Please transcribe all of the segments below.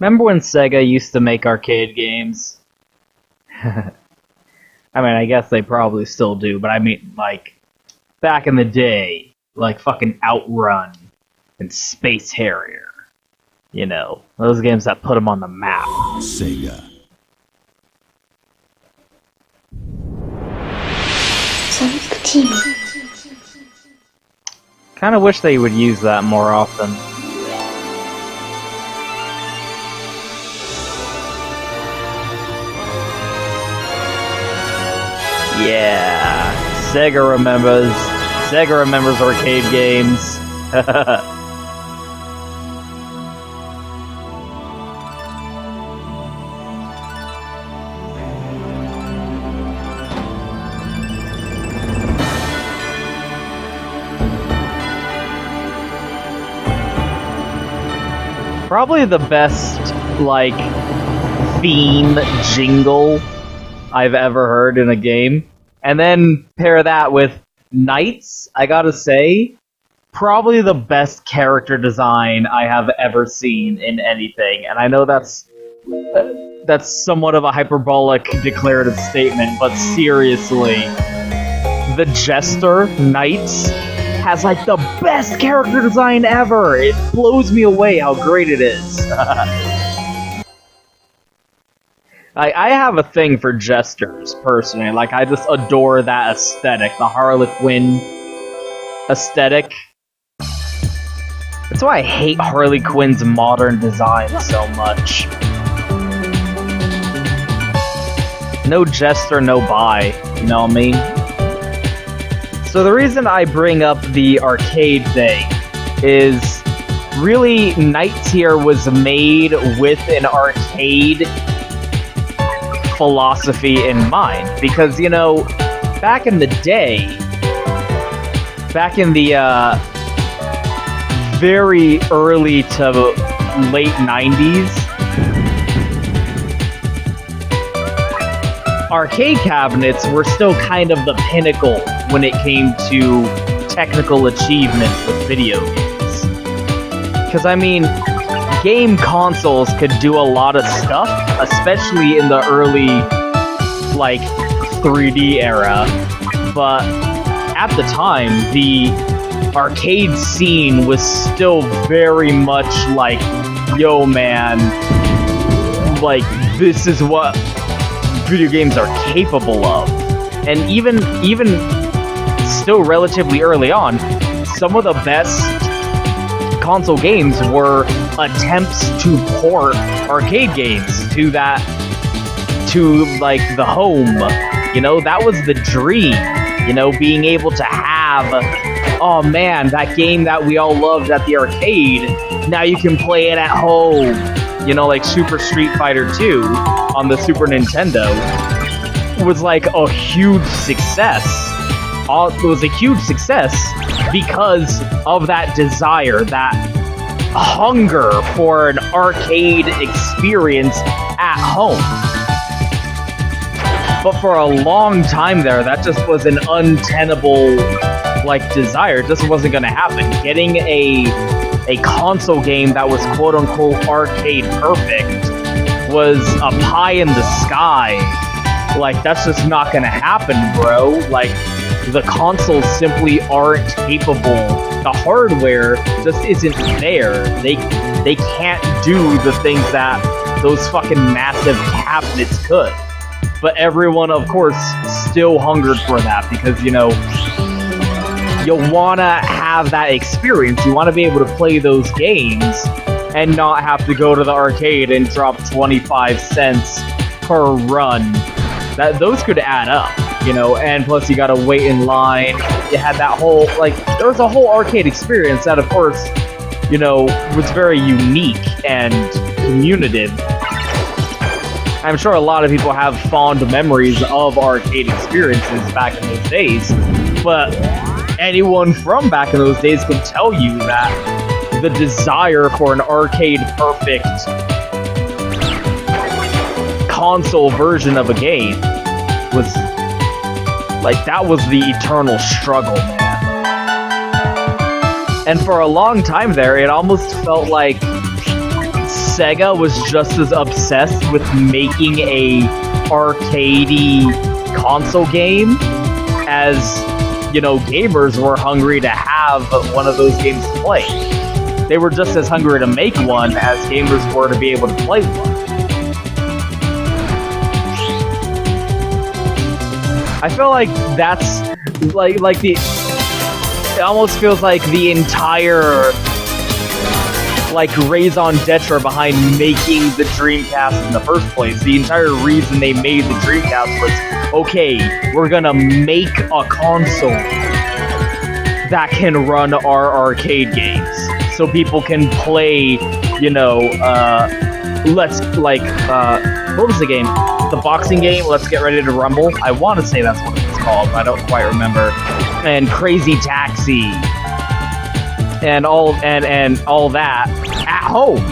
Remember when Sega used to make arcade games? I mean, I guess they probably still do, but I mean, like, back in the day, like fucking Outrun and Space Harrier. You know, those games that put them on the map. Sega. Sonic Team. Kinda wish they would use that more often. Yeah, Sega remembers. Sega remembers arcade games. Probably the best, like, theme jingle I've ever heard in a game. And then pair that with NiGHTS, I gotta say, probably the best character design I have ever seen in anything. And I know that's somewhat of a hyperbolic declarative statement, but seriously, the jester, NiGHTS, has like the best character design ever! It blows me away how great it is. I have a thing for jesters, personally. Like, I just adore that aesthetic, the Harley Quinn aesthetic. That's why I hate Harley Quinn's modern design so much. No jester, no buy, you know what I mean? So the reason I bring up the arcade thing is really NiGHTS here was made with an arcade philosophy in mind, because, you know, back in the day, back in the very early to late 90s, arcade cabinets were still kind of the pinnacle when it came to technical achievements with video games. Because, I mean, game consoles could do a lot of stuff, especially in the early, like, 3D era, but at the time, the arcade scene was still very much like, yo man, like, this is what video games are capable of. And even still relatively early on, some of the best console games were attempts to port arcade games to like the home. You know, that was the dream. You know, being able to have, oh man, that game that we all loved at the arcade, now you can play it at home. You know, like Super Street Fighter 2 on the Super Nintendo was like a huge success. It was a huge success because of that desire, that hunger for an arcade experience at home. But for a long time there, that just was an untenable, like, desire. It just wasn't gonna happen. Getting a console game that was quote-unquote arcade perfect was a pie in the sky. Like, that's just not gonna happen, bro. Like, the consoles simply aren't capable. The hardware just isn't there. They can't do the things that those fucking massive cabinets could. But everyone, of course, still hungered for that because, you know, you wanna have that experience. You wanna be able to play those games and not have to go to the arcade and drop 25 cents per run. Those could add up, you know, and plus you gotta wait in line. You had that whole, like, there was a whole arcade experience that, of course, you know, was very unique and communicative. I'm sure a lot of people have fond memories of arcade experiences back in those days, but anyone from back in those days can tell you that the desire for an arcade-perfect console version of a game was, like, that was the eternal struggle, man. And for a long time there, it almost felt like Sega was just as obsessed with making a arcadey console game as, you know, gamers were hungry to have one of those games to play. They were just as hungry to make one as gamers were to be able to play one. I feel like that's it almost feels like the entire raison d'etre behind making the Dreamcast in the first place. The entire reason they made the Dreamcast was, okay, we're gonna make a console that can run our arcade games. So people can play, you know, what was the game? The boxing game, Let's Get Ready to Rumble? I want to say that's what it was called, but I don't quite remember. And Crazy Taxi. And all that at home.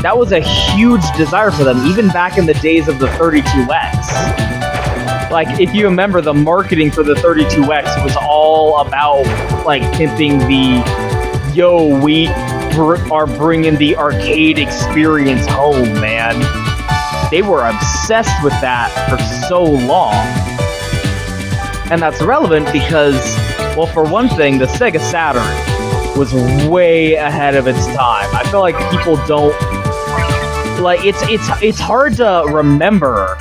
That was a huge desire for them, even back in the days of the 32X. Like, if you remember, the marketing for the 32X was all about, like, pimping the, yo, we are bringing the arcade experience home, man. They were obsessed with that for so long. And that's relevant because, well, for one thing, the Sega Saturn was way ahead of its time. I feel like people don't, like, it's hard to remember.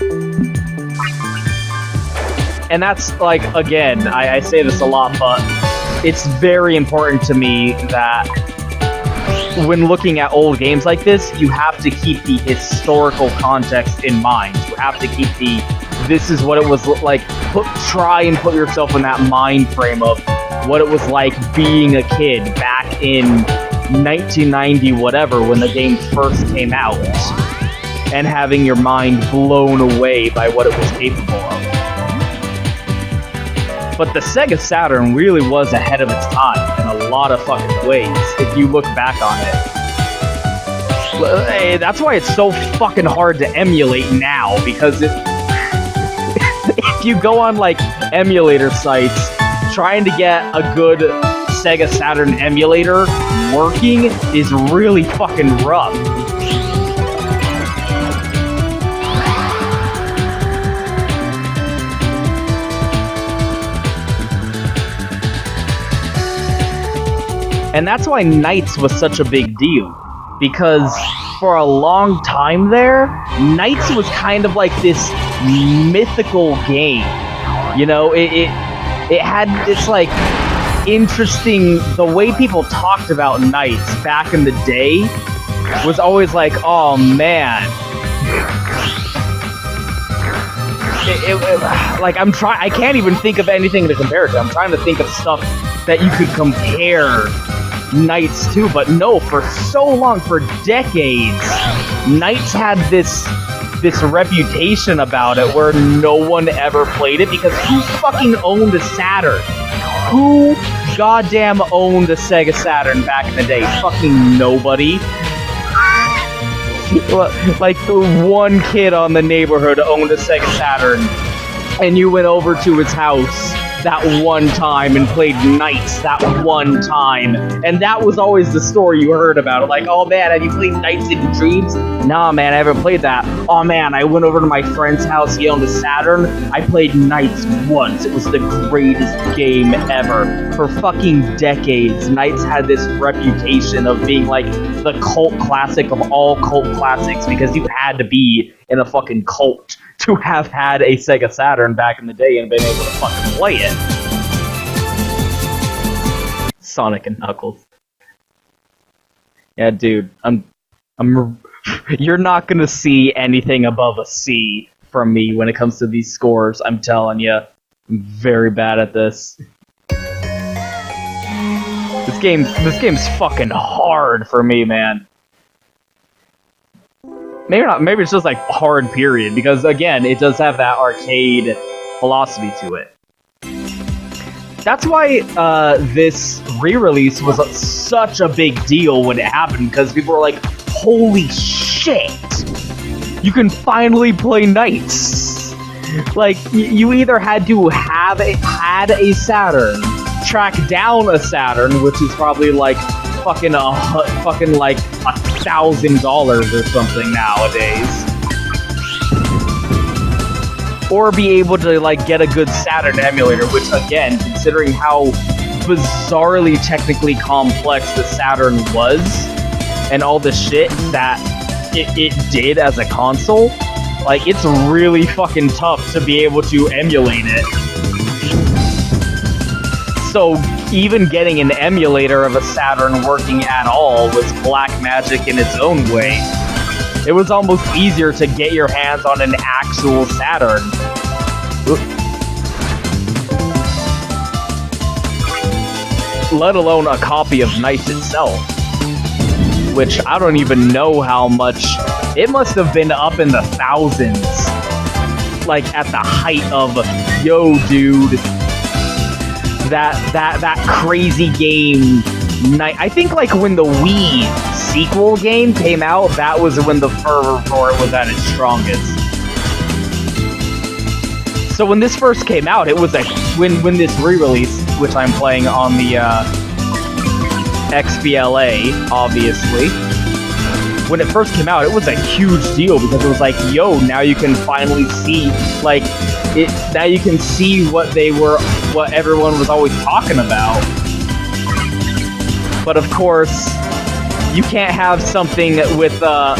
And that's, like, again, I say this a lot, but it's very important to me that when looking at old games like this, you have to keep the historical context in mind. You have to keep this is what it was like, try and put yourself in that mind frame of what it was like being a kid back in 1990 whatever when the game first came out, and having your mind blown away by what it was capable of. But the Sega Saturn really was ahead of its time in a lot of fucking ways, if you look back on it. That's why it's so fucking hard to emulate now, because if you go on, like, emulator sites, trying to get a good Sega Saturn emulator working is really fucking rough. And that's why NiGHTS was such a big deal. Because for a long time there, NiGHTS was kind of like this mythical game. You know, it had this, like, interesting, the way people talked about NiGHTS back in the day was always like, oh man. Like, I can't even think of anything to compare it to. I'm trying to think of stuff that you could compare NiGHTS to, but no, for so long, for decades, NiGHTS had this reputation about it where no one ever played it, because who fucking owned a Saturn? Who goddamn owned a Sega Saturn back in the day? Fucking nobody. Like, one kid on the neighborhood owned a Sega Saturn, and you went over to his house that one time and played NiGHTS that one time, and that was always the story you heard about it. Like, oh man, have you played NiGHTS in Dreams? Nah man, I haven't played that. Oh man, I went over to my friend's house, he owned a Saturn, I played NiGHTS once, it was the greatest game ever. For fucking decades, NiGHTS had this reputation of being like the cult classic of all cult classics, because you had to be in a fucking cult to have had a Sega Saturn back in the day and been able to fucking play it. Sonic and Knuckles. Yeah, dude, you're not gonna see anything above a C from me when it comes to these scores, I'm telling you. I'm very bad at this. This game's fucking hard for me, man. Maybe not, maybe it's just like hard period, because again, it does have that arcade philosophy to it. That's why this re-release was such a big deal when it happened, because people were like, holy shit! You can finally play NiGHTS! Like, you either had to have had a Saturn, track down a Saturn, which is probably like fucking like $1,000 or something nowadays. Or be able to like get a good Saturn emulator, which again, considering how bizarrely technically complex the Saturn was, and all the shit that it did as a console, like, it's really fucking tough to be able to emulate it. So even getting an emulator of a Saturn working at all was black magic in its own way. It was almost easier to get your hands on an actual Saturn. Let alone a copy of NiGHTS itself. Which I don't even know how much. It must have been up in the thousands. Like at the height of, yo dude, that crazy game. I think like when the Wii sequel game came out, that was when the fervor for it was at its strongest. So when this first came out, it was when this re-release, which I'm playing on the XBLA, obviously. When it first came out, it was a huge deal because it was like, yo, now you can finally see, like, now you can see what everyone was always talking about. But of course, you can't have something with a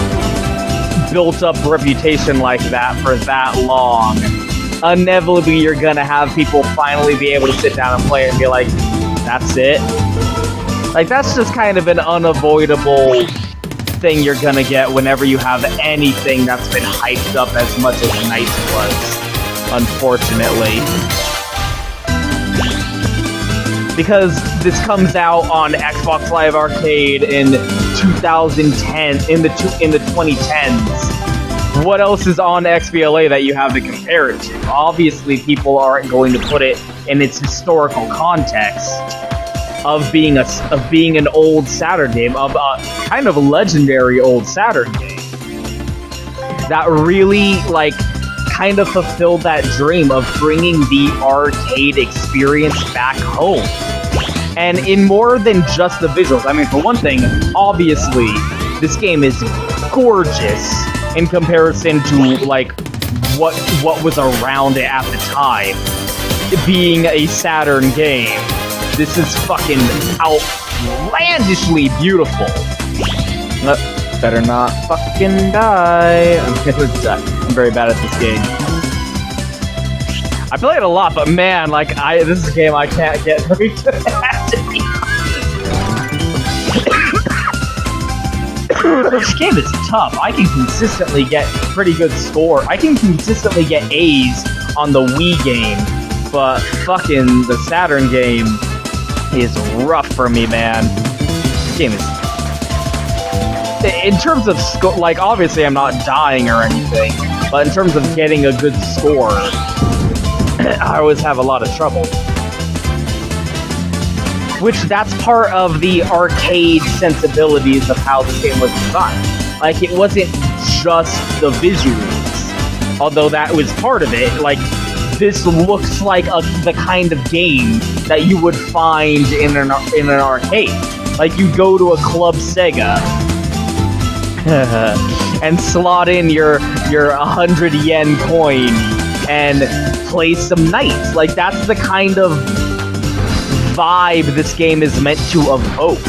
built-up reputation like that for that long. Inevitably, you're gonna have people finally be able to sit down and play it and be like, that's it? Like, that's just kind of an unavoidable thing you're gonna get whenever you have anything that's been hyped up as much as NiGHTS was, unfortunately. Because this comes out on Xbox Live Arcade in 2010, in the 2010s. What else is on XBLA that you have to compare it to? Obviously, people aren't going to put it in its historical context of being an old Saturn game, of a kind of legendary old Saturn game that really like kind of fulfilled that dream of bringing the arcade experience back home. And in more than just the visuals. I mean, for one thing, obviously, this game is gorgeous in comparison to like what was around it at the time. It being a Saturn game, this is fucking outlandishly beautiful. Better not fucking die. I'm gonna die. I'm very bad at this game. I play it a lot, but man, like, this is a game I can't get very good at, to be honest. This game is tough. I can consistently get pretty good score. I can consistently get A's on the Wii game, but fucking the Saturn game is rough for me, man. This game is... In terms of score, like, obviously I'm not dying or anything, but in terms of getting a good score, I always have a lot of trouble. Which, that's part of the arcade sensibilities of how the game was designed. Like, it wasn't just the visuals, although that was part of it. Like, this looks like the kind of game that you would find in an arcade. Like, you go to a Club Sega and slot in your 100 yen coin and play some NiGHTS. Like, that's the kind of vibe this game is meant to evoke.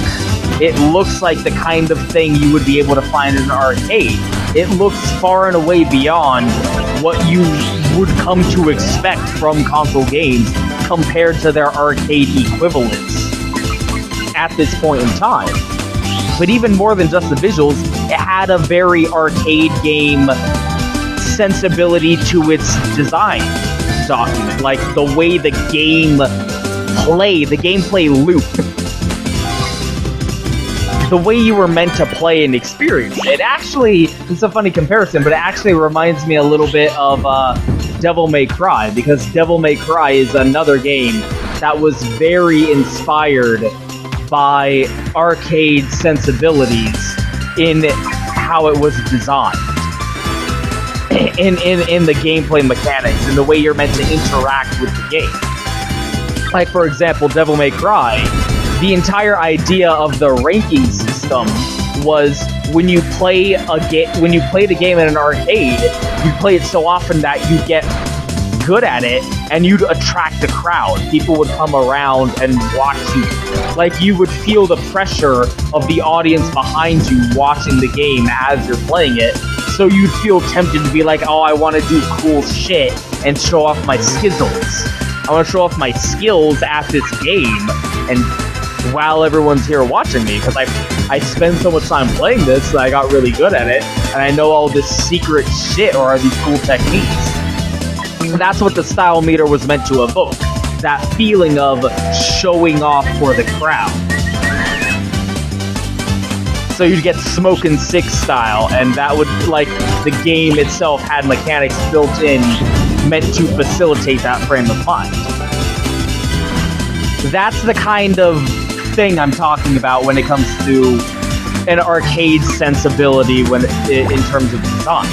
It looks like the kind of thing you would be able to find in an arcade. It looks far and away beyond what you would come to expect from console games compared to their arcade equivalents at this point in time. But even more than just the visuals, it had a very arcade game sensibility to its design document. Like, the way the gameplay loop, the way you were meant to play and experience it. Actually, it's a funny comparison, but it actually reminds me a little bit of Devil May Cry, because Devil May Cry is another game that was very inspired by arcade sensibilities in how it was designed, in the gameplay mechanics, and the way you're meant to interact with the game. Like, for example, Devil May Cry, the entire idea of the ranking system was when you play the game in an arcade, you play it so often that you get good at it and you'd attract a crowd. People would come around and watch you. Like, you would feel the pressure of the audience behind you watching the game as you're playing it. So you'd feel tempted to be like, oh, I want to do cool shit and show off my skizzles. I want to show off my skills at this game, and while everyone's here watching me, because I spend so much time playing this that I got really good at it, and I know all this secret shit or these cool techniques. And that's what the style meter was meant to evoke, that feeling of showing off for the crowd. So you'd get Smoke and Six style, and that would, like, the game itself had mechanics built in meant to facilitate that frame of mind. That's the kind of thing I'm talking about when it comes to an arcade sensibility in terms of design.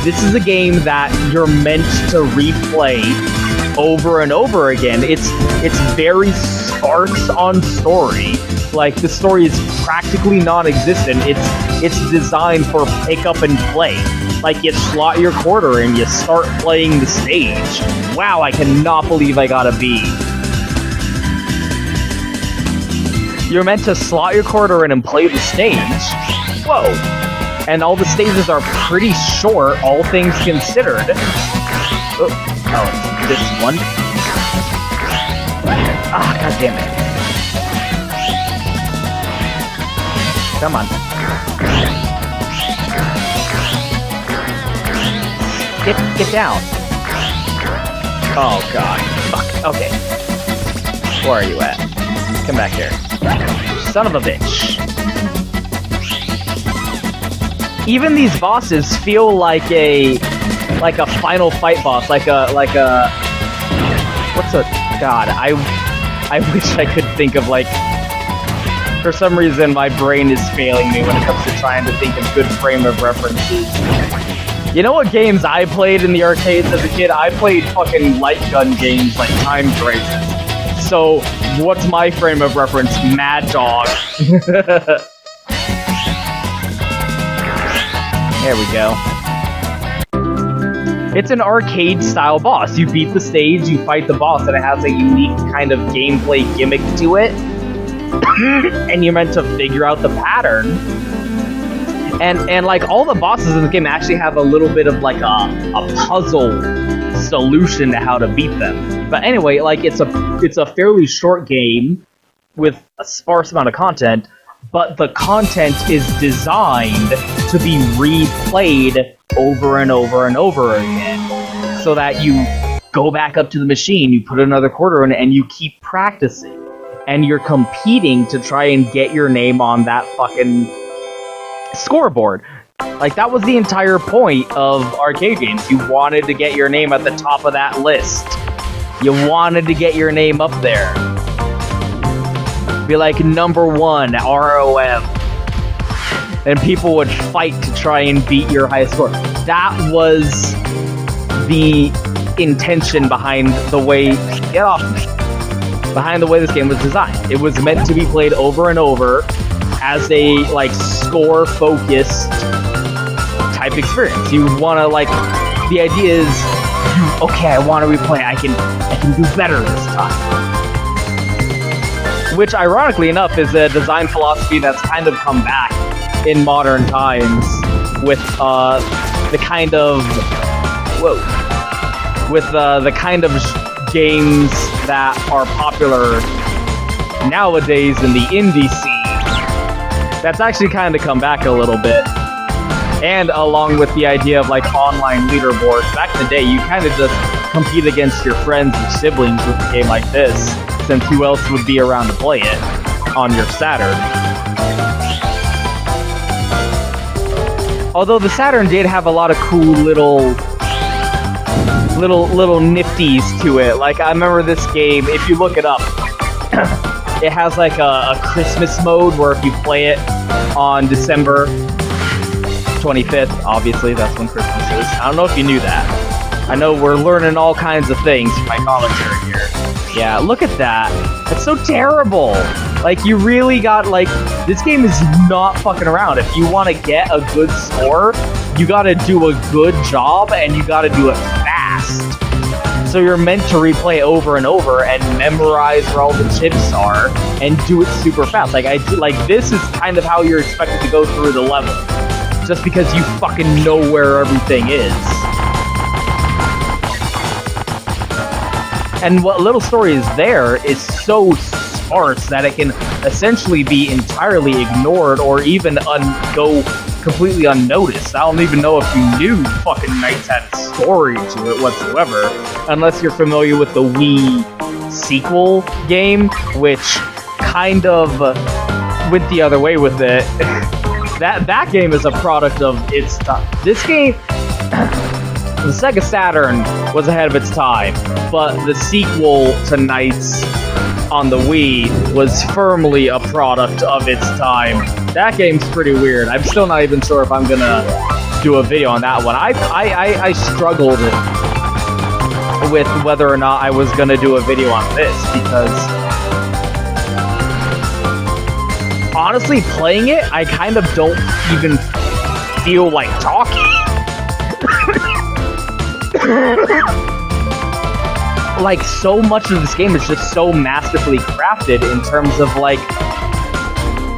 This is a game that you're meant to replay over and over again. It's very sparse on story. Like, the story is practically non-existent. It's designed for pick up and play. Like, you slot your quarter and you start playing the stage. Wow, I cannot believe I got a B. You're meant to slot your quarter in and play the stage. Whoa. And all the stages are pretty short, all things considered. Oh, this one. Ah, god damn it. Come on. Get down. Oh god. Fuck. Okay. Where are you at? Come back here. Son of a bitch. Even these bosses feel like a final fight boss, like a what's a god, I wish I could think of, like, for some reason my brain is failing me when it comes to trying to think of good frame of references. You know what games I played in the arcades as a kid? I played fucking light gun games like Time Crisis. So, what's my frame of reference? Mad Dog. There we go. It's an arcade-style boss. You beat the stage, you fight the boss, and it has a unique kind of gameplay gimmick to it. And you're meant to figure out the pattern. And like, all the bosses in the game actually have a little bit of, like, a puzzle solution to how to beat them. But anyway, like, it's a fairly short game with a sparse amount of content, but the content is designed to be replayed over and over and over again, so that you go back up to the machine, you put another quarter in, and you keep practicing. And you're competing to try and get your name on that fucking scoreboard. Like, that was the entire point of arcade games. You wanted to get your name at the top of that list. You wanted to get your name up there. Be like, number 1, ROM. And people would fight to try and beat your highest score. That was the intention behind the way... Get off me. Behind the way this game was designed. It was meant to be played over and over as a, like, score-focused type experience. You want to, like, the idea is, okay, I want to replay. I can do better this time. Which, ironically enough, is a design philosophy that's kind of come back in modern times with the kind of the kind of games that are popular nowadays in the indie scene. That's actually kind of come back a little bit. And along with the idea of, like, online leaderboards, back in the day, you kind of just compete against your friends or siblings with a game like this, since who else would be around to play it on your Saturn? Although the Saturn did have a lot of cool little nifties to it. Like, I remember this game, if you look it up, it has, like, a Christmas mode where if you play it on December 25th, obviously, that's when Christmas is. I don't know if you knew that. I know we're learning all kinds of things from my commentary here. Yeah, look at that. That's so terrible. Like, you really got, like, this game is not fucking around. If you want to get a good score, you gotta do a good job, and you gotta do it fast. So you're meant to replay over and over and memorize where all the chips are and do it super fast. Like, this is kind of how you're expected to go through the level. Just because you fucking know where everything is. And what little story is there is so sparse that it can essentially be entirely ignored or even go completely unnoticed. I don't even know if you knew fucking NiGHTS had a story to it whatsoever, unless you're familiar with the Wii sequel game, which kind of went the other way with it. That game is a product of its time. This game, the Sega Saturn was ahead of its time, but the sequel to NiGHTS on the Wii was firmly a product of its time. That game's pretty weird. I'm still not even sure if I'm gonna do a video on that one. I struggled with whether or not I was gonna do a video on this, because honestly, playing it, I kind of don't even feel like talking. Like, so much of this game is just so masterfully crafted in terms of, like,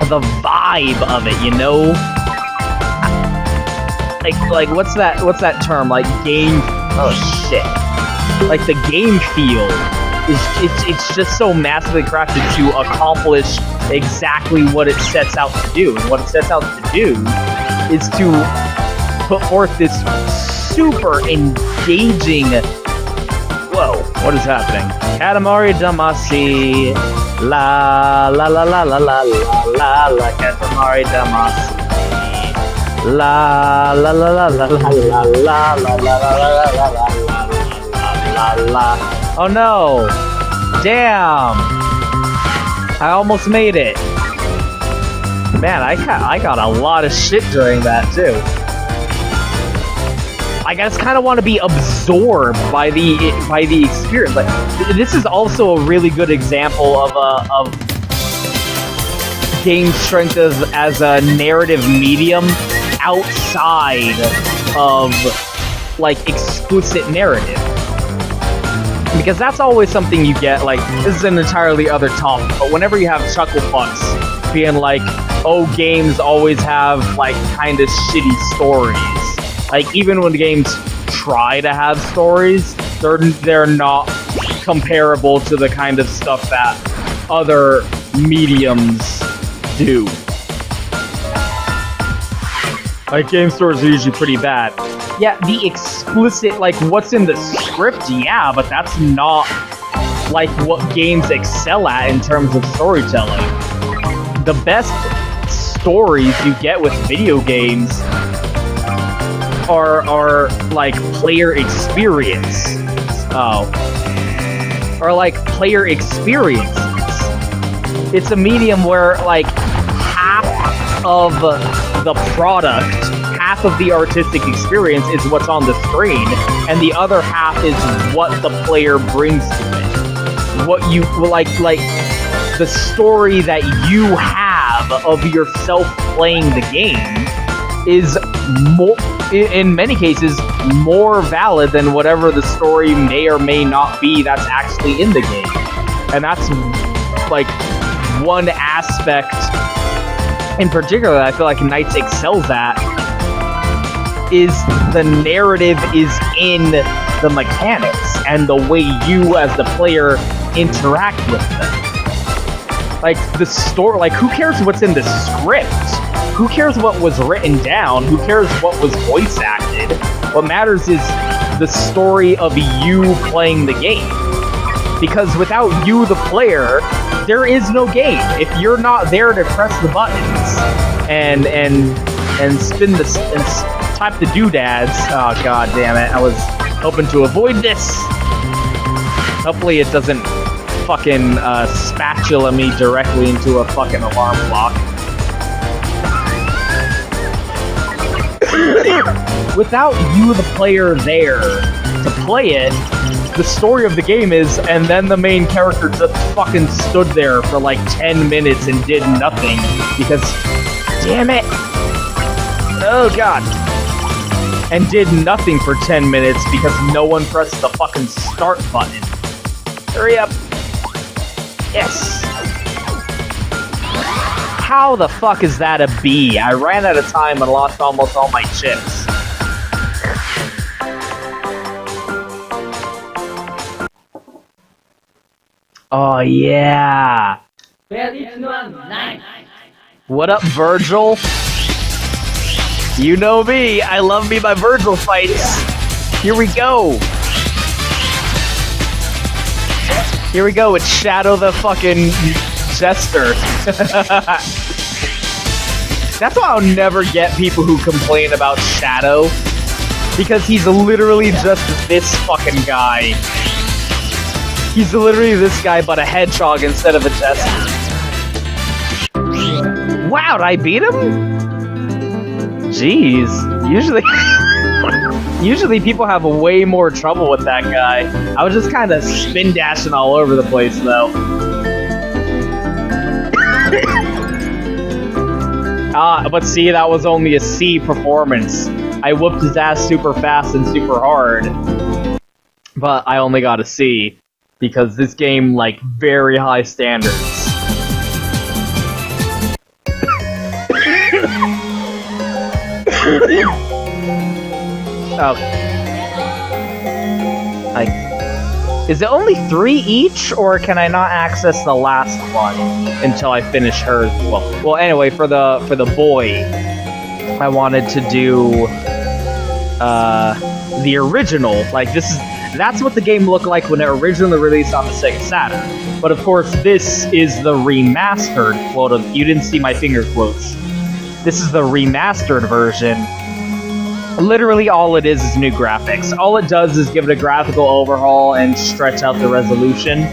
the vibe of it, you know? Like, what's that term? Like, game... Oh, shit. Like, the game feel it's just so massively crafted to accomplish exactly what it sets out to do. And what it sets out to do is to put forth this super engaging... Whoa, what is happening? Katamari Damacy, la la la la la la la la, Katamari Damacy, la la la la la la la la la la la la. Oh no! Damn! I almost made it. Man, I got a lot of shit during that too. I just kind of want to be absorbed by the experience. Like, this is also a really good example of game strength as a narrative medium outside of, like, explicit narrative. Because that's always something you get, like, this is an entirely other topic, but whenever you have chuckle fucks being like, oh, games always have, like, kind of shitty stories. Like, even when games try to have stories, they're not comparable to the kind of stuff that other mediums do. Like, game stories are usually pretty bad. Yeah, the explicit, like, what's in the script, yeah, but that's not, like, what games excel at in terms of storytelling. The best stories you get with video games are like player experience. Or like player experiences. It's a medium where like half of the product, half of the artistic experience is what's on the screen, and the other half is what the player brings to it. What you like the story that you have of yourself playing the game is more, in many cases, more valid than whatever the story may or may not be that's actually in the game. And that's, like, one aspect in particular that I feel like NiGHTS excels at, is the narrative is in the mechanics and the way you as the player interact with them. Like, the story, like, who cares what's in the script? Who cares what was written down? Who cares what was voice acted? What matters is the story of you playing the game. Because without you, the player, there is no game. If you're not there to press the buttons and spin the and type the doodads, oh god damn it! I was hoping to avoid this. Hopefully, it doesn't fucking spatula me directly into a fucking alarm clock. Without you, the player, there to play it, the story of the game is, and then the main character just fucking stood there for like 10 minutes and did nothing because, damn it, oh god, and did nothing for 10 minutes because no one pressed the fucking start button. Hurry up. Yes. How the fuck is that a B? I ran out of time and lost almost all my chips. Oh yeah! What up, Virgil? You know me, I love me my Virgil fights. Here we go. Here we go, it's Shadow the fucking jester. That's why I'll never get people who complain about Shadow. Because he's literally just this fucking guy. He's literally this guy, but a hedgehog instead of a jester. Wow, did I beat him? Jeez. Usually people have way more trouble with that guy. I was just kind of spin dashing all over the place, though. But see, that was only a C performance. I whooped his ass super fast and super hard. But I only got a C. Because this game, like, very high standards. Oh. Is it only 3 each, or can I not access the last one until I finish hers? Well, anyway, for the boy, I wanted to do the original. Like, that's what the game looked like when it originally released on the Sega Saturn. But of course, this is the remastered quote. You didn't see my finger quotes. This is the remastered version. Literally all it is new graphics. All it does is give it a graphical overhaul and stretch out the resolution.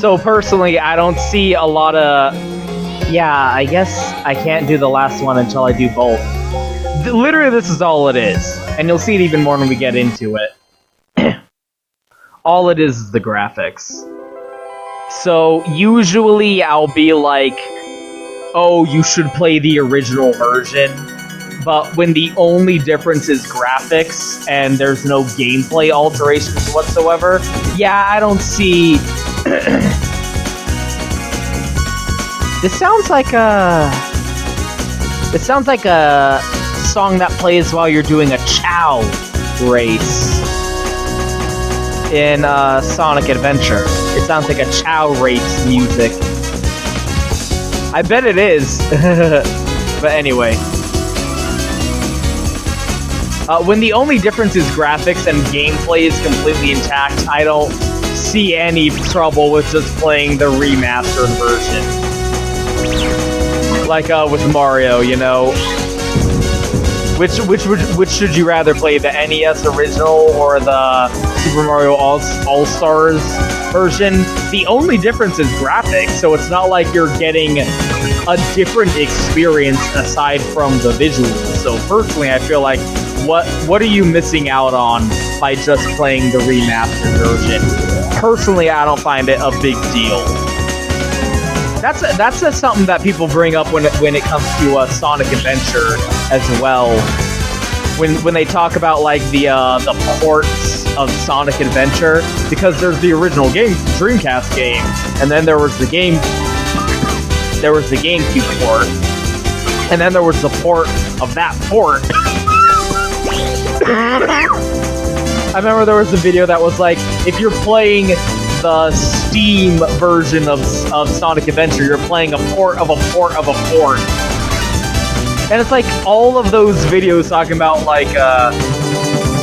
So personally, I don't see a lot of... Yeah, I guess I can't do the last one until I do both. Literally, this is all it is. And you'll see it even more when we get into it. All it is the graphics. So, usually I'll be like, oh, you should play the original version. But when the only difference is graphics, and there's no gameplay alterations whatsoever, yeah, I don't see... This sounds like a song that plays while you're doing a Chow race in Sonic Adventure. It sounds like a Chow race music. I bet it is. But anyway. When the only difference is graphics and gameplay is completely intact, I don't see any trouble with just playing the remastered version. Like with Mario, you know. Which should you rather play, the NES original or the Super Mario All-Stars version? The only difference is graphics, so it's not like you're getting a different experience aside from the visuals. So personally, I feel like, what are you missing out on by just playing the remastered version? Personally, I don't find it a big deal. That's something that people bring up when it comes to Sonic Adventure as well. When they talk about like the ports of Sonic Adventure, because there's the original game, Dreamcast game, and then there was the GameCube port, and then there was the port of that port. I remember there was a video that was like, if you're playing the Steam version of Sonic Adventure, you're playing a port of a port of a port. And it's like all of those videos talking about like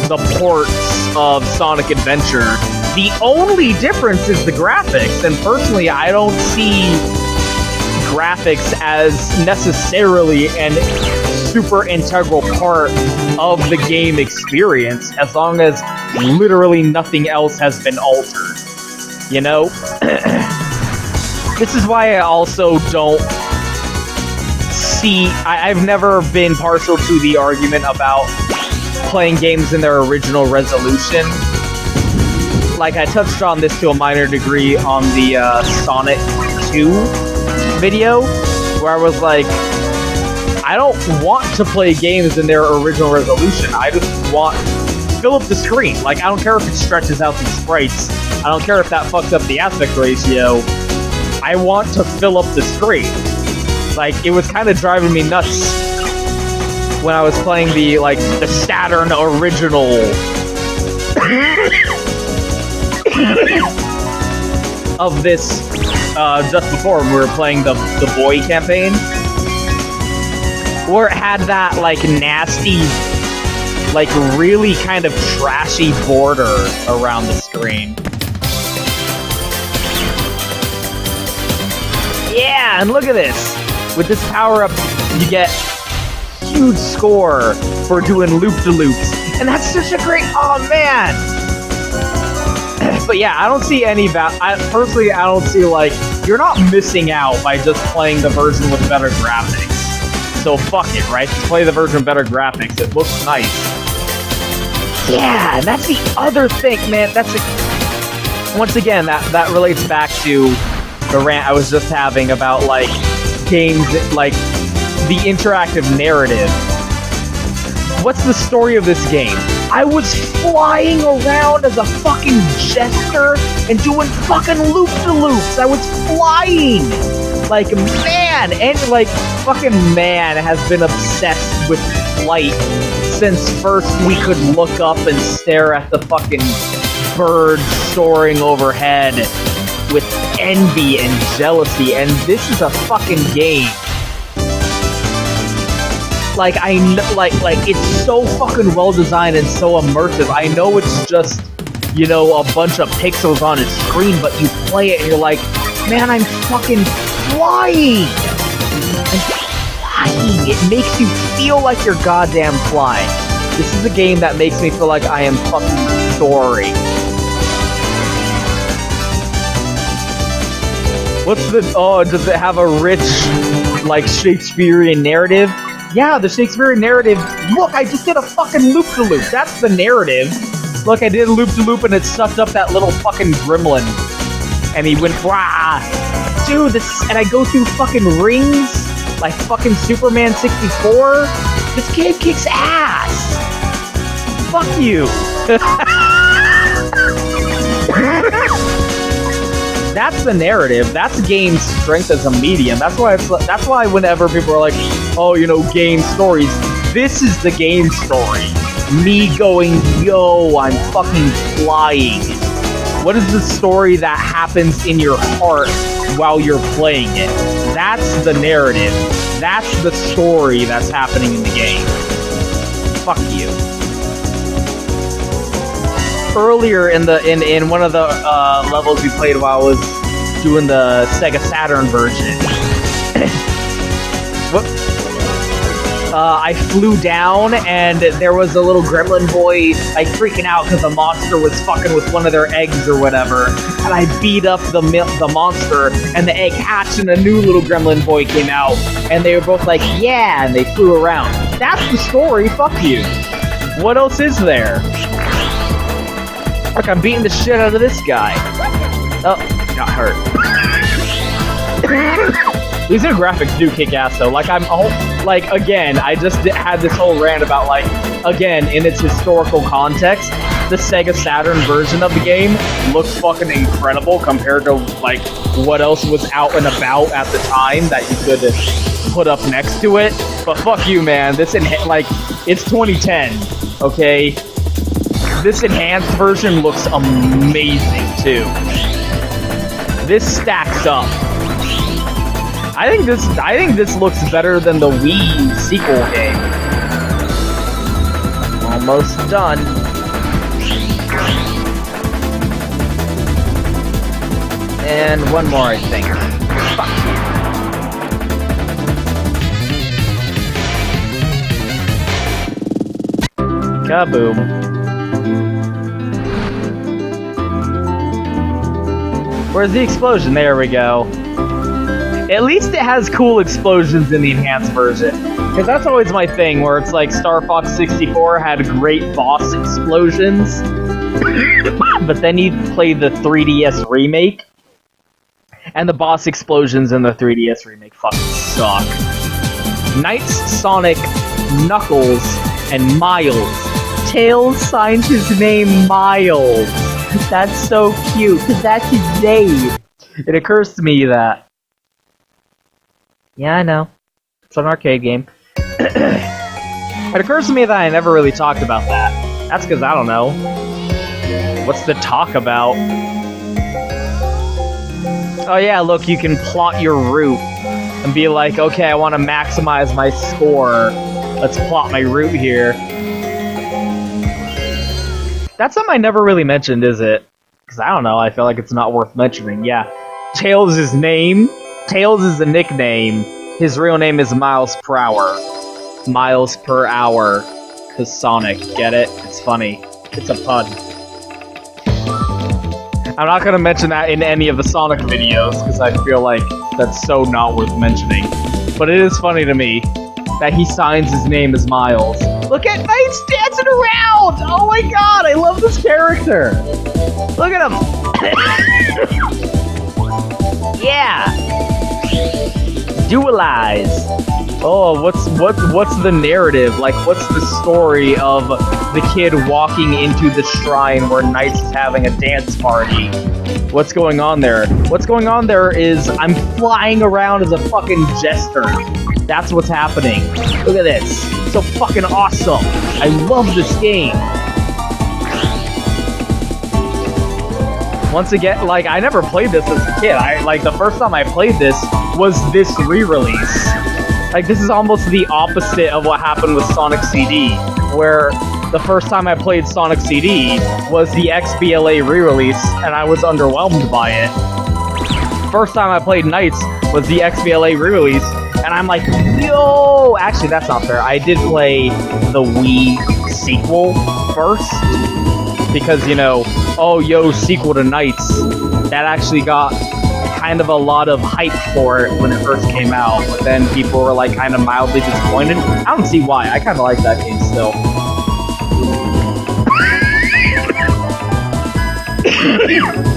the ports of Sonic Adventure. The only difference is the graphics, and personally I don't see graphics as necessarily an super integral part of the game experience, as long as literally nothing else has been altered. You know? This is why I also don't see... I've never been partial to the argument about playing games in their original resolution. Like, I touched on this to a minor degree on the Sonic 2 video, where I was like, I don't want to play games in their original resolution. I just want to fill up the screen. Like, I don't care if it stretches out the sprites. I don't care if that fucks up the aspect ratio. I want to fill up the screen. Like, it was kind of driving me nuts when I was playing the Saturn original of this just before when we were playing the boy campaign, where it had that nasty, really kind of trashy border around the screen. Yeah, and look at this. With this power-up, you get huge score for doing loop-de-loops. And that's such a great... Oh, man! But yeah, I don't see any personally, I don't see, you're not missing out by just playing the version with better graphics. So fuck it, right? Just play the version with better graphics. It looks nice. Yeah, and that's the other thing, man. Once again, that relates back to the rant I was just having about, games, the interactive narrative. What's the story of this game? I was flying around as a fucking jester and doing fucking loop-de-loops. I was flying! Man! And, fucking man has been obsessed with flight since first we could look up and stare at the fucking birds soaring overhead with envy and jealousy, and this is a fucking game. It's so fucking well designed and so immersive. I know it's just, a bunch of pixels on a screen, but you play it and you're like, man, I'm fucking flying! I'm flying! It makes you feel like you're goddamn flying. This is a game that makes me feel like I am fucking soaring. Does it have a rich, Shakespearean narrative? Yeah, the Shakespearean narrative. Look, I just did a fucking loop-de-loop. That's the narrative. Look, I did a loop-de-loop and it sucked up that little fucking gremlin. And he went, wah! Dude, and I go through fucking rings, like fucking Superman 64. This game kicks ass! Fuck you! That's the narrative. That's game's strength as a medium. That's why whenever people are like, oh, game stories, this is the game story. Me going, yo, I'm fucking flying. What is the story that happens in your heart while you're playing it? That's the narrative. That's the story that's happening in the game. Fuck you. Earlier in one of the levels we played while I was doing the Sega Saturn version, I flew down and there was a little gremlin boy freaking out because the monster was fucking with one of their eggs or whatever, and I beat up the monster and the egg hatched and a new little gremlin boy came out and they were both like, yeah, and they flew around. That's the story. Fuck you. What else is there? Look, I'm beating the shit out of this guy. Oh, got hurt. These new graphics do kick ass though. Again, I just had this whole rant about again, in its historical context, the Sega Saturn version of the game looks fucking incredible compared to what else was out and about at the time that you could put up next to it. But fuck you, man. This it's 2010, okay? This enhanced version looks amazing, too. This stacks up. I think this looks better than the Wii sequel game. Almost done. And one more, I think. Fuck you. Kaboom. Where's the explosion? There we go. At least it has cool explosions in the enhanced version. Because that's always my thing, where it's like Star Fox 64 had great boss explosions, but then you play the 3DS remake, and the boss explosions in the 3DS remake fucking suck. Knights, Sonic, Knuckles, and Miles. Tails signs his name Miles. That's so cute, because that's his name. It occurs to me that... Yeah, I know. It's an arcade game. It occurs to me that I never really talked about that. That's because I don't know. What's the talk about? Oh yeah, look, you can plot your route and be like, okay, I want to maximize my score. Let's plot my route here. That's something I never really mentioned, is it? Because I don't know, I feel like it's not worth mentioning. Yeah, Tails' his name. Tails is a nickname. His real name is Miles per Hour. Miles per hour. Cause Sonic, get it? It's funny. It's a pun. I'm not gonna mention that in any of the Sonic videos, because I feel like that's so not worth mentioning. But it is funny to me that he signs his name as Miles. Look at Knights dancing around! Oh my god, I love this character! Look at him! Yeah! Dualize! Oh, what's the narrative? Like, what's the story of the kid walking into the shrine where Knights is having a dance party? What's going on there? What's going on there is I'm flying around as a fucking jester. That's what's happening. Look at this. So fucking awesome. I love this game. Once again, like, I never played this as a kid. The first time I played this was this re-release. Like, this is almost the opposite of what happened with Sonic CD, where the first time I played Sonic CD was the XBLA re-release, and I was underwhelmed by it. First time I played Knights was the XBLA re-release, and I'm like, yo! Actually, that's not fair. I did play the Wii sequel first, because, you know, oh, yo, sequel to Knights. That actually got kind of a lot of hype for it when it first came out, but then people were like kind of mildly disappointed. I don't see why. I kind of like that game still.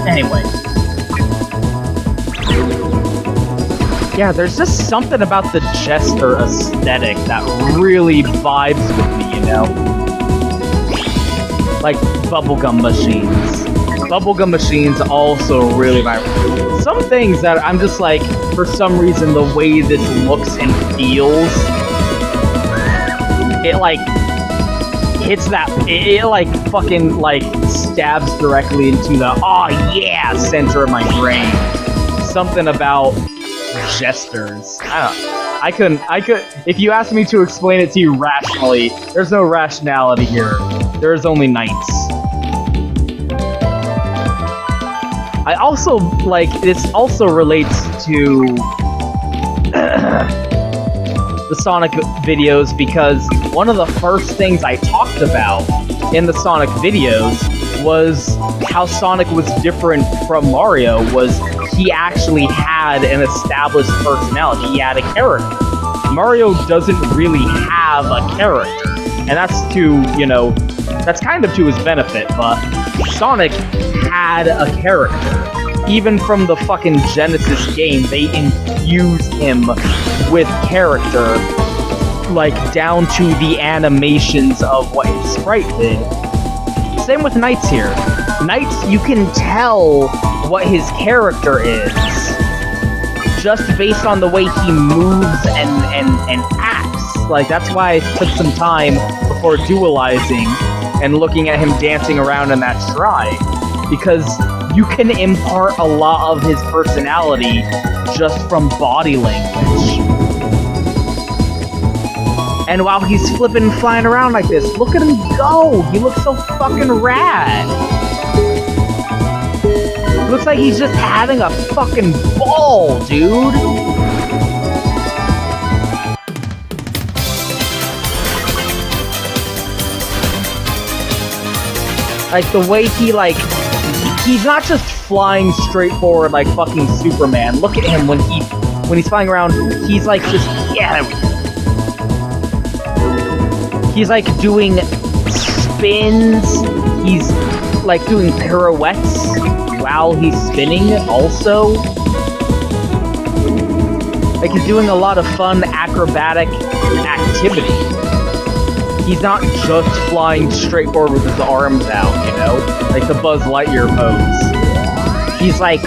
Anyway. Yeah, there's just something about the jester aesthetic that really vibes with me, you know? Like bubblegum machines. Bubblegum machines also really vibe. Some things that I'm just like, for some reason, the way this looks and feels, it like hits that, it like fucking like stabs directly into the oh yeah center of my brain. Something about jesters. I couldn't, if you asked me to explain it to you rationally, there's no rationality here. There's only Knights. I also, like, this also relates to the Sonic videos, because one of the first things I talked about in the Sonic videos was how Sonic was different from Mario, was he actually had an established personality. He had a character. Mario doesn't really have a character, and that's to, you know, that's kind of to his benefit, but Sonic had a character. Even from the fucking Genesis game, they infused him with character, like, down to the animations of what his sprite did. Same with Knights here. Knights, you can tell what his character is, just based on the way he moves and acts. Like, that's why I took some time before dualizing and looking at him dancing around in that shrine, because you can impart a lot of his personality just from body language. And while he's flipping and flying around like this, look at him go! He looks so fucking rad! It looks like he's just having a fucking ball, dude! Like, the way he, like, he's not just flying straight forward like fucking Superman. Look at him when he's flying around, he's like just, yeah, there we go. He's like doing spins, he's like doing pirouettes while he's spinning also. Like he's doing a lot of fun acrobatic activity. He's not just flying straight forward with his arms out, you know? Like the Buzz Lightyear pose. He's like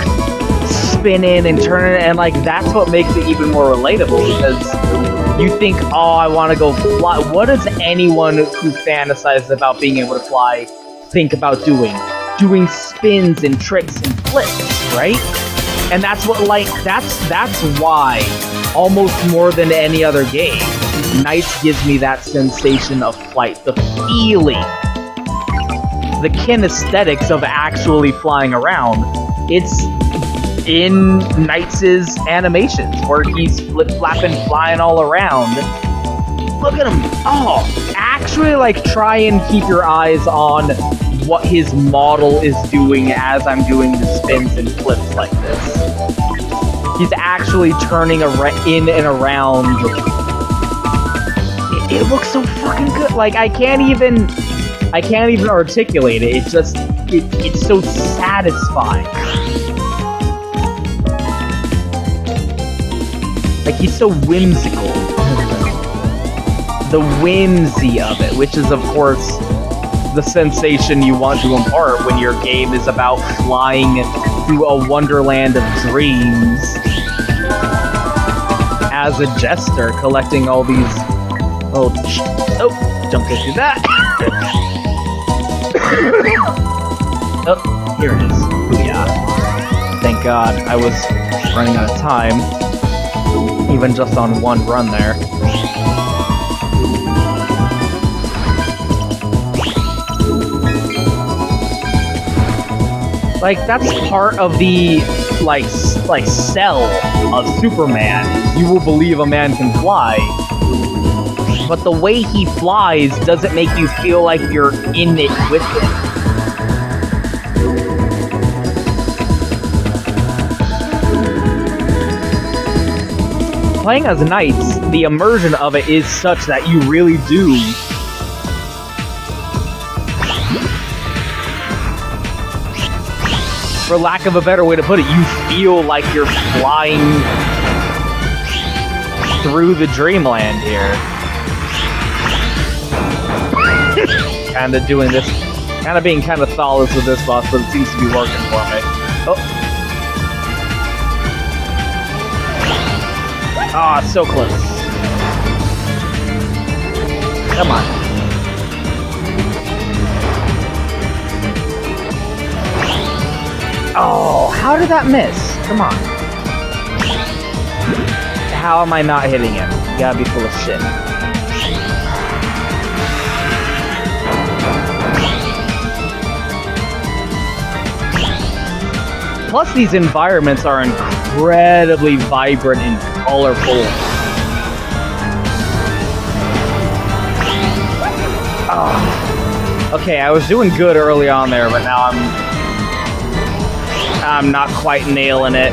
spinning and turning, and like that's what makes it even more relatable, because you think, oh, I want to go fly. What does anyone who fantasizes about being able to fly think about doing? Doing spins and tricks and flips, right? And that's what, like, that's why, almost more than any other game, NiGHTS gives me that sensation of flight, the feeling, the kinesthetics of actually flying around. It's in NiGHTS' animations, where he's flip-flapping, flying all around. Look at him! Oh! Actually, like, try and keep your eyes on what his model is doing as I'm doing the spins and flips like this. He's actually turning in and around. It looks so fucking good. Like, I can't even articulate it. It's just, it's so satisfying. Like, he's so whimsical. The whimsy of it, which is, of course, the sensation you want to impart when your game is about flying through a wonderland of dreams as a jester, collecting all these little... Oh, jumped into that. Oh, here it is. Booyah. Thank God, I was running out of time, even just on one run there. Like, that's part of the, like sell of Superman. You will believe a man can fly. But the way he flies doesn't make you feel like you're in it with him. Playing as NiGHTS, the immersion of it is such that you really do for lack of a better way to put it, you feel like you're flying through the dreamland here. Kinda doing this, kinda being kinda thoughtless with this boss, but it seems to be working for me. Oh. Ah, so close. Come on. Oh, how did that miss? Come on. How am I not hitting him? You gotta be full of shit. Plus, these environments are incredibly vibrant and colorful. Oh. Okay, I was doing good early on there, but now I'm not quite nailing it.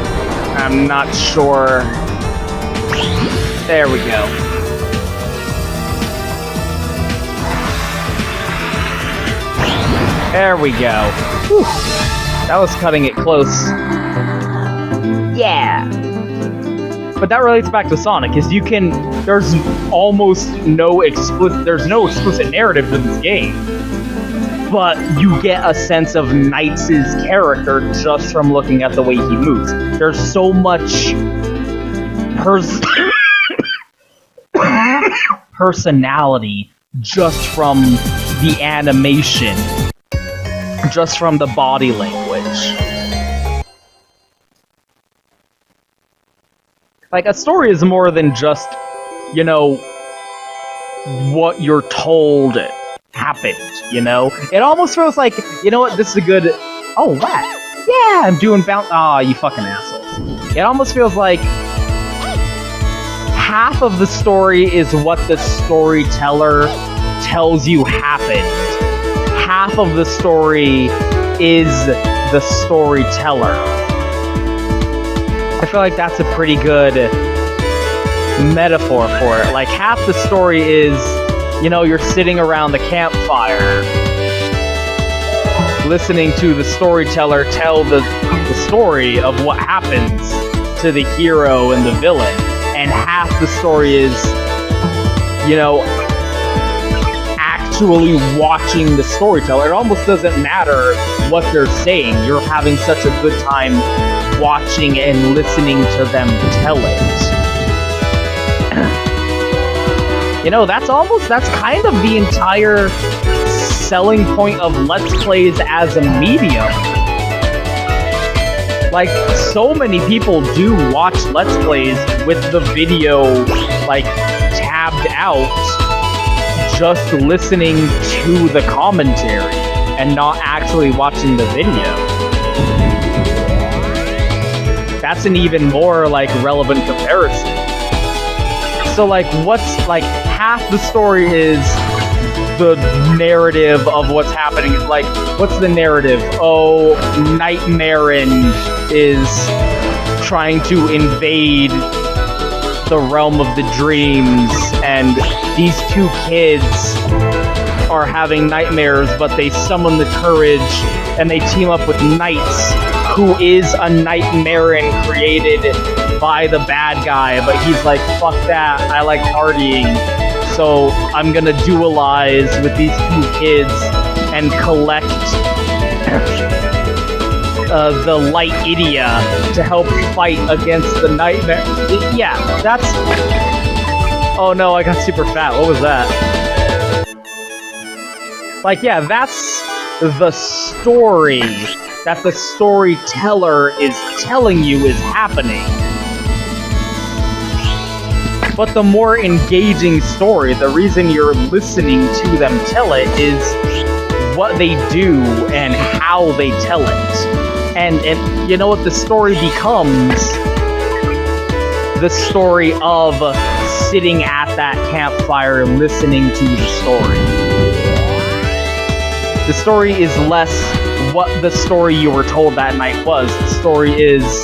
I'm not sure. There we go. There we go. Whew. That was cutting it close. Yeah. But that relates back to Sonic, is there's almost no explicit narrative to this game. But you get a sense of NiGHTS' character just from looking at the way he moves. There's so much personality just from the animation, just from the body language. Like, a story is more than just, you know, what you're told happened, you know? It almost feels like, you know what, this is a good... Oh, what? Yeah, I'm doing bounce... Aw, you fucking assholes. It almost feels like half of the story is what the storyteller tells you happened. Half of the story is the storyteller. I feel like that's a pretty good metaphor for it. Like, half the story is, You know, you're sitting around the campfire, listening to the storyteller tell the story of what happens to the hero and the villain. And half the story is, you know, actually watching the storyteller. It almost doesn't matter what they're saying. You're having such a good time watching and listening to them tell it. You know, that's kind of the entire selling point of Let's Plays as a medium. Like, so many people do watch Let's Plays with the video, like, tabbed out, just listening to the commentary and not actually watching the video. That's an even more, like, relevant comparison. So, like, what's, like, half the story is the narrative of what's happening. Like, what's the narrative? Oh, Nightmarin is trying to invade the realm of the dreams, and these two kids are having nightmares, but they summon the courage, and they team up with Knights, who is a Nightmarin created by the bad guy, but he's like, fuck that, I like partying, so I'm gonna duelize with these two kids and collect the Light Idia to help fight against the Nightmare. Yeah, that's... Oh no, I got super fat. What was that? Like, yeah, that's the story that the storyteller is telling you is happening. But the more engaging story, the reason you're listening to them tell it, is what they do and how they tell it. And you know what the story becomes? The story of sitting at that campfire listening to the story. The story is less what the story you were told that night was. The story is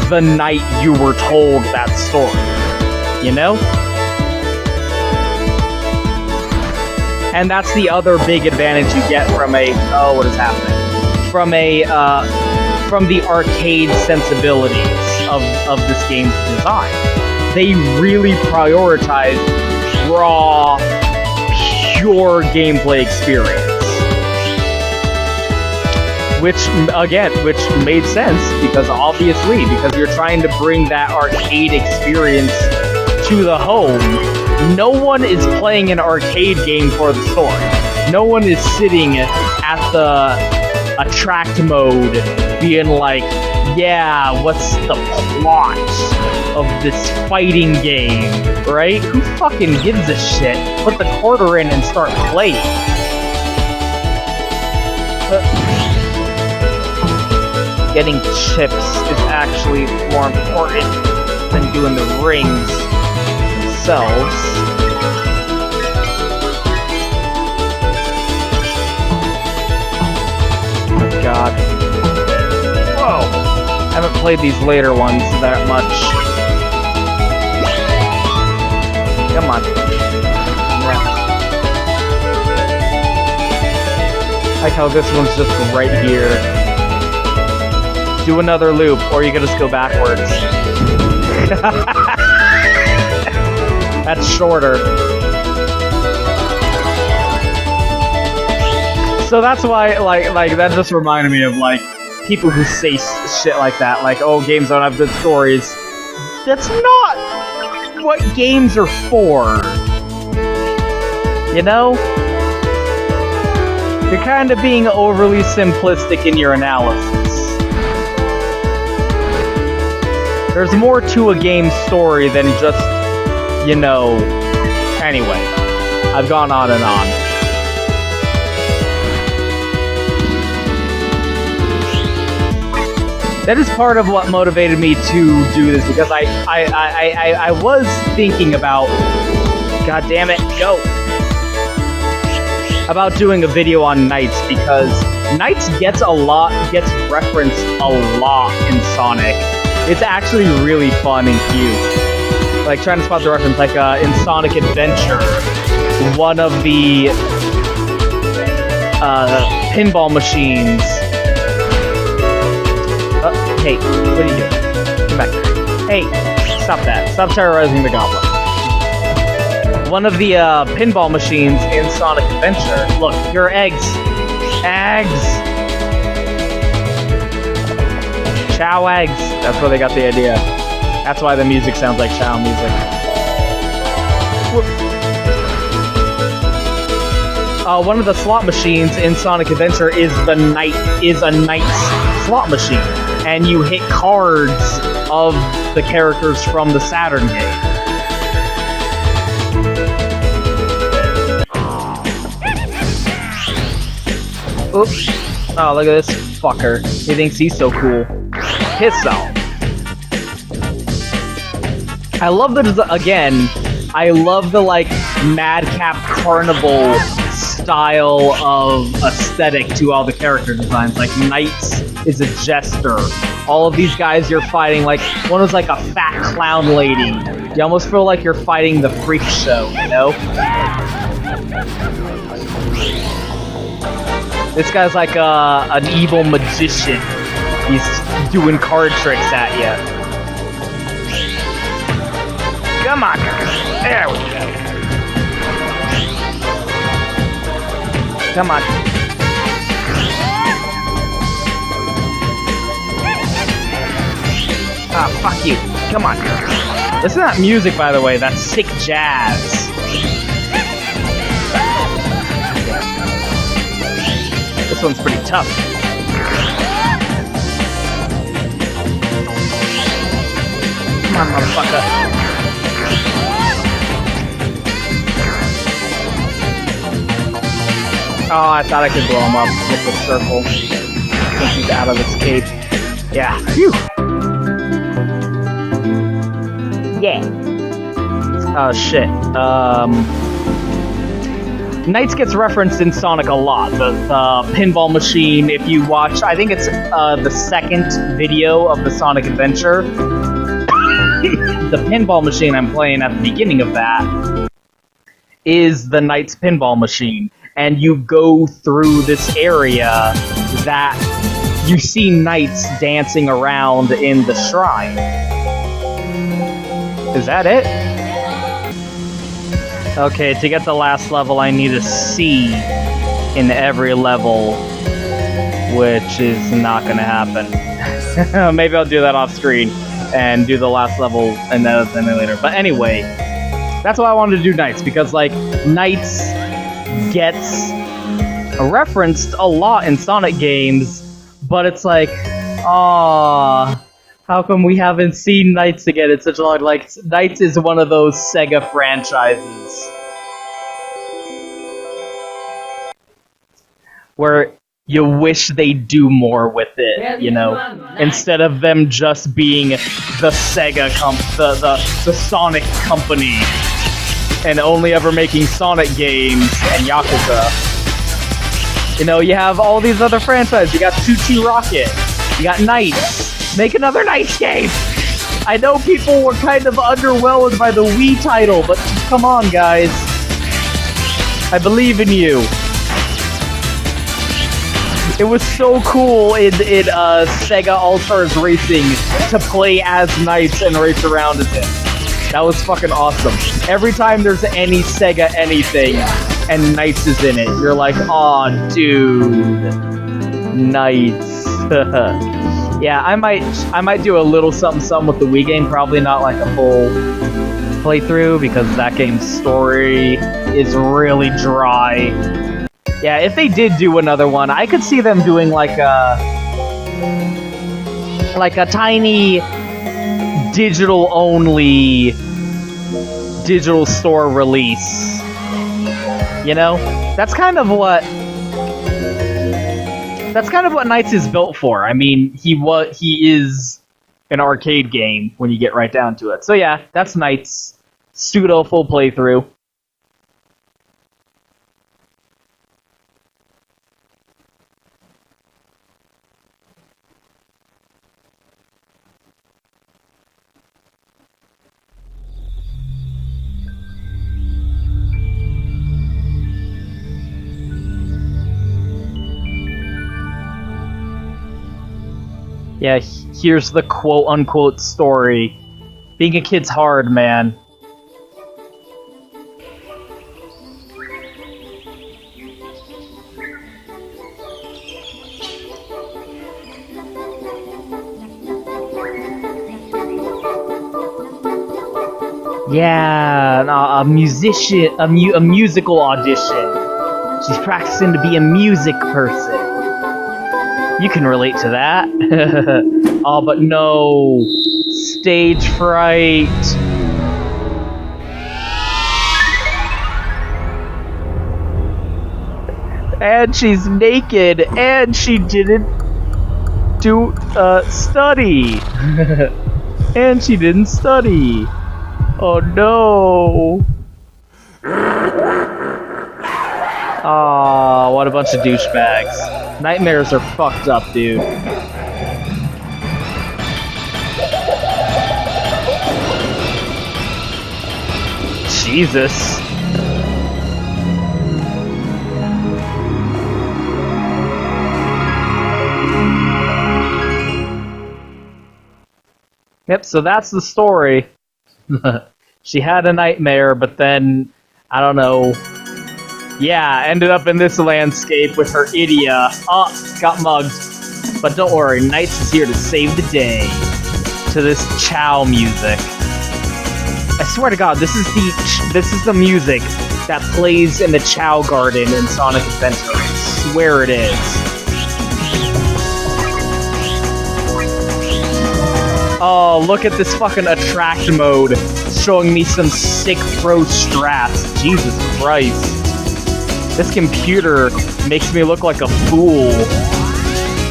the night you were told that story. You know? And that's the other big advantage you get from a... Oh, what is happening? From the arcade sensibilities of this game's design. They really prioritize raw, pure gameplay experience. Which made sense, because you're trying to bring that arcade experience to the home. No one is playing an arcade game for the story. No one is sitting at the attract mode being like, yeah, what's the plot of this fighting game, right? Who fucking gives a shit? Put the quarter in and start playing. Getting chips is actually more important than doing the rings themselves. Oh god. Whoa! I haven't played these later ones that much. Come on. I like how this one's just right here. Do another loop, or you can just go backwards. That's shorter. So that's why, like that just reminded me of, like, people who say shit like that, like, oh, games don't have good stories. That's not what games are for. You know? You're kind of being overly simplistic in your analysis. There's more to a game's story than just, you know... Anyway, I've gone on and on. That is part of what motivated me to do this, because I was thinking about... God damn it, go! About doing a video on Knights, because Knights gets referenced a lot in Sonic. It's actually really fun and cute. Like, trying to spot the reference, like, in Sonic Adventure, one of the pinball machines. Hey, what are you doing? Come back here. Hey, stop that. Stop terrorizing the goblin. One of the pinball machines in Sonic Adventure. Look, your eggs. Eggs! Chow eggs. That's where they got the idea. That's why the music sounds like chow music. One of the slot machines in Sonic Adventure is a knight's slot machine, and you hit cards of the characters from the Saturn game. Oops! Oh, look at this fucker. He thinks he's so cool. Piss off. I love the again. I love the like Madcap Carnival style of aesthetic to all the character designs. Like Knights is a jester. All of these guys you're fighting, like one was like a fat clown lady. You almost feel like you're fighting the freak show, you know? This guy's like an evil magician. He's doing card tricks at you. Come on, there we go. Come on. Ah, fuck you. Come on. Listen to that music, by the way. That's sick jazz. This one's pretty tough. Come on, motherfucker. Oh, I thought I could blow him up with the circle. Since he's out of his cape. Yeah. Phew. Yeah. Oh, shit. Knights gets referenced in Sonic a lot. The pinball machine, if you watch, I think it's the second video of the Sonic Adventure. The pinball machine I'm playing at the beginning of that is the Knights pinball machine. And you go through this area that you see knights dancing around in the shrine. Is that it? Okay, to get the last level, I need a C in every level, which is not gonna happen. Maybe I'll do that off screen and do the last level and then later. But anyway, that's why I wanted to do Knights, because like Knights gets referenced a lot in Sonic games, but it's like, aww, how come we haven't seen Knights again? It's such a long, like, Knights is one of those Sega franchises where you wish they do more with it, you know, instead of them just being the Sega the Sonic company and only ever making Sonic games and Yakuza. You know, you have all these other franchises. You got Choo-Choo Rocket. You got Knights. Make another Knights game! I know people were kind of underwhelmed by the Wii title, but come on, guys. I believe in you. It was so cool in Sega All-Stars Racing to play as Knights and race around as him. That was fucking awesome. Every time there's any Sega anything and Knights is in it, you're like, aw, dude. Knights. Yeah, I might do a little something with the Wii game, probably not like a full playthrough, because that game's story is really dry. Yeah, if they did do another one, I could see them doing like a tiny digital-only digital store release. You know? That's kind of what Knights is built for. I mean, he is an arcade game when you get right down to it. So yeah, that's Knights. Pseudo full playthrough. Yeah, here's the quote-unquote story. Being a kid's hard, man. Yeah, a musician, a musical audition. She's practicing to be a music person. You can relate to that. Oh, but no. Stage fright. And she's naked, and she didn't do study. And she didn't study. Oh no! Aw, what a bunch of douchebags. Nightmares are fucked up, dude. Jesus. Yep, so that's the story. She had a nightmare, but then, I don't know, yeah, ended up in this landscape with her Idia. Oh, got mugged. But don't worry, Knights is here to save the day. To this Chow music. I swear to God, this is the music that plays in the Chow Garden in Sonic Adventure. I swear it is. Oh, look at this fucking attract mode, showing me some sick pro strats. Jesus Christ. This computer makes me look like a fool.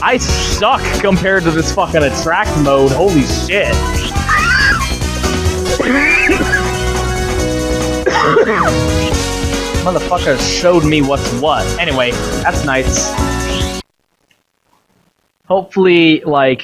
I suck compared to this fucking attract mode, holy shit. Motherfucker showed me what's what. Anyway, that's nice. Hopefully, like...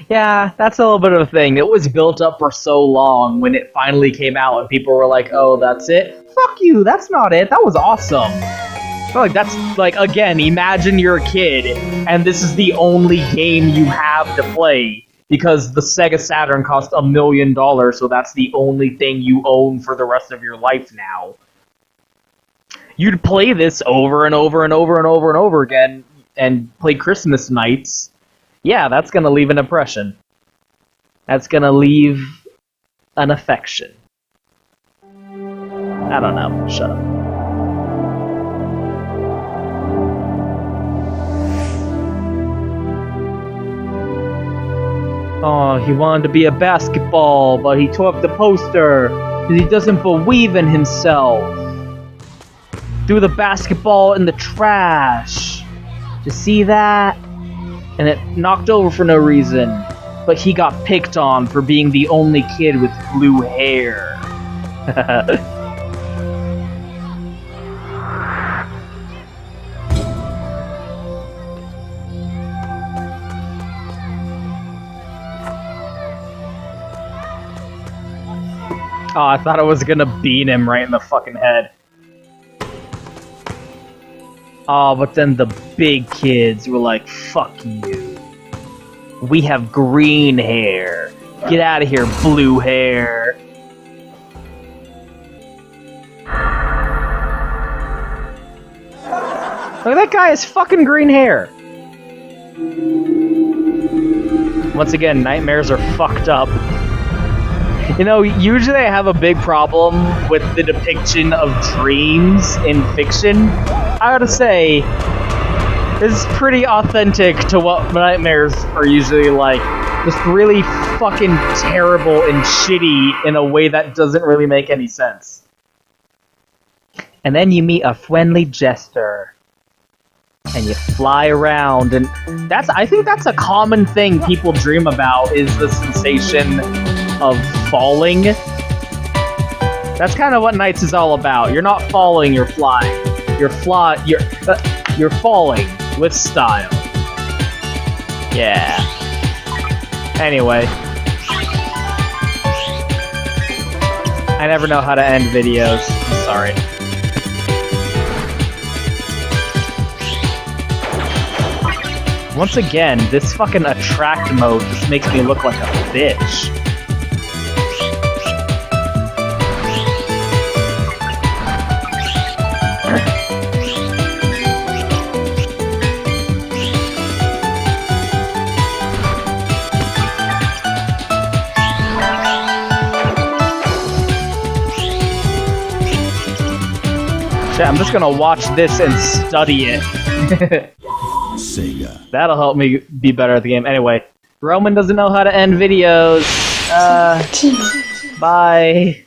Yeah, that's a little bit of a thing. It was built up for so long when it finally came out and people were like, oh, that's it? Fuck you, that's not it. That was awesome. I feel like that's, like, again, imagine you're a kid and this is the only game you have to play because the Sega Saturn cost $1 million, so that's the only thing you own for the rest of your life now. You'd play this over and over and over and over and over again and play Christmas nights. Yeah, that's gonna leave an impression. That's gonna leave an affection. I don't know. Shut up. Oh, he wanted to be a basketball, but he tore up the poster because he doesn't believe in himself. Threw the basketball in the trash. Did you see that? And it knocked over for no reason. But he got picked on for being the only kid with blue hair. Oh, I thought I was gonna beat him right in the fucking head. Oh, but then the big kids were like, fuck you. We have green hair. Get out of here, blue hair. Look, that guy has fucking green hair. Once again, nightmares are fucked up. You know, usually I have a big problem with the depiction of dreams in fiction. I gotta say, this is pretty authentic to what nightmares are usually like. Just really fucking terrible and shitty in a way that doesn't really make any sense. And then you meet a friendly jester. And you fly around, and I think that's a common thing people dream about, is the sensation of falling. That's kind of what Knights is all about. You're not falling, you're flying. You're falling with style. Yeah. Anyway. I never know how to end videos. I'm sorry. Once again, this fucking attract mode just makes me look like a bitch. Shit, I'm just gonna watch this and study it. Sega. That'll help me be better at the game. Anyway, Roman doesn't know how to end videos. Bye.